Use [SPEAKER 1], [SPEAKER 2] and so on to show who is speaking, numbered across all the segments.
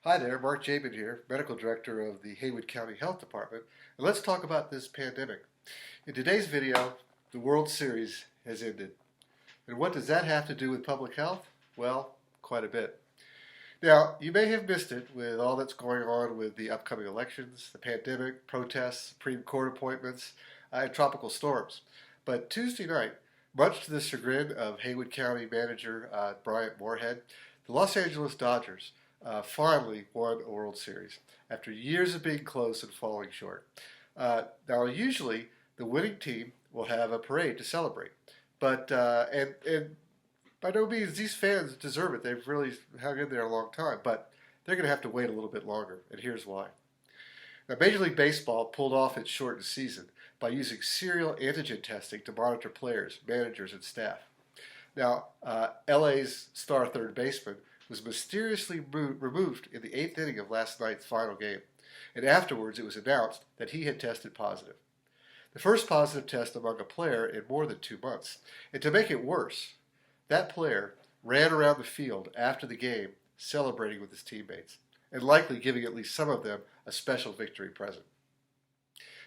[SPEAKER 1] Hi there, Mark Jabin here, Medical Director of the Haywood County Health Department, and let's talk about this pandemic. In today's video, the World Series has ended. And what does that have to do with public health? Well, quite a bit. Now, you may have missed it with all that's going on with the upcoming elections, the pandemic, protests, Supreme Court appointments, and tropical storms. But Tuesday night, much to the chagrin of Haywood County Manager Bryant Moorhead, the Los Angeles Dodgers finally won a World Series after years of being close and falling short. Now, usually the winning team will have a parade to celebrate, but and by no means these fans deserve it. They've really hung in there a long time, but they're going to have to wait a little bit longer, and here's why. Now, Major League Baseball pulled off its shortened season by using serial antigen testing to monitor players, managers, and staff. Now, LA's star third baseman was mysteriously removed in the 8th inning of last night's final game, and afterwards it was announced that he had tested positive. The first positive test among a player in more than 2 months. And to make it worse, that player ran around the field after the game celebrating with his teammates, and likely giving at least some of them a special victory present.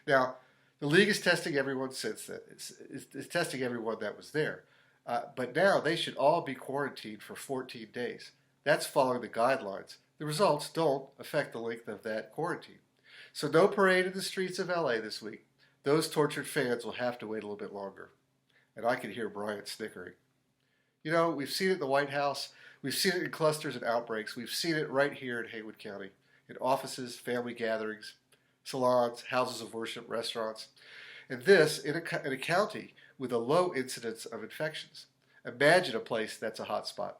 [SPEAKER 1] Now, the league is testing everyone since then. It's testing everyone that was there. But now they should all be quarantined for 14 days. That's following the guidelines. The results don't affect the length of that quarantine. So no parade in the streets of LA this week. Those tortured fans will have to wait a little bit longer. And I can hear Bryant snickering. You know, we've seen it in the White House. We've seen it in clusters and outbreaks. We've seen it right here in Haywood County, in offices, family gatherings, salons, houses of worship, restaurants. And this in a county with a low incidence of infections. Imagine a place that's a hot spot.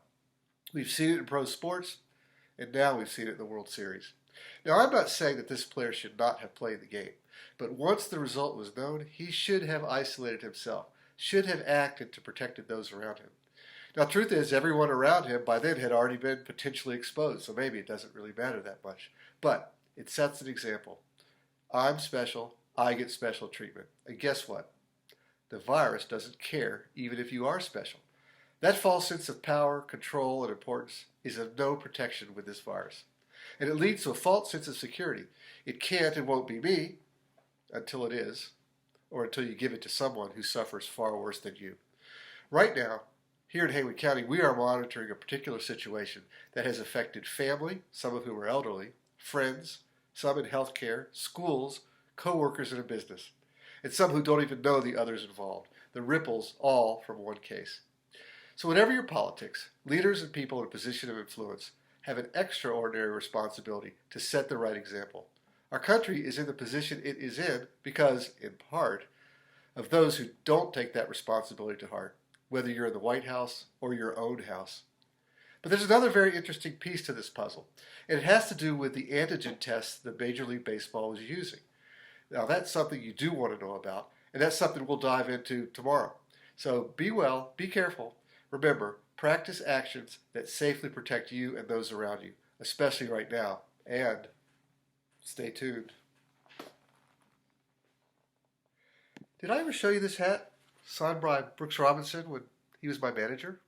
[SPEAKER 1] We've seen it in pro sports, and now we've seen it in the World Series. Now, I'm not saying that this player should not have played the game, but once the result was known, he should have isolated himself, should have acted to protect those around him. Now, the truth is, everyone around him by then had already been potentially exposed, so maybe it doesn't really matter that much. But it sets an example. I'm special, I get special treatment. And guess what? The virus doesn't care, even if you are special. That false sense of power, control, and importance is of no protection with this virus. And it leads to a false sense of security. It can't and won't be me until it is, or until you give it to someone who suffers far worse than you. Right now, here in Haywood County, we are monitoring a particular situation that has affected family, some of whom are elderly, friends, some in healthcare, schools, co-workers in a business, and some who don't even know the others involved. The ripples all from one case. So whatever your politics, leaders and people in a position of influence have an extraordinary responsibility to set the right example. Our country is in the position it is in because, in part, of those who don't take that responsibility to heart, whether you're in the White House or your own house. But there's another very interesting piece to this puzzle, and it has to do with the antigen tests that Major League Baseball is using. Now, that's something you do want to know about, and that's something we'll dive into tomorrow. So be well, be careful. Remember, practice actions that safely protect you and those around you, especially right now, and stay tuned. Did I ever show you this hat? Signed by Brooks Robinson when he was my manager?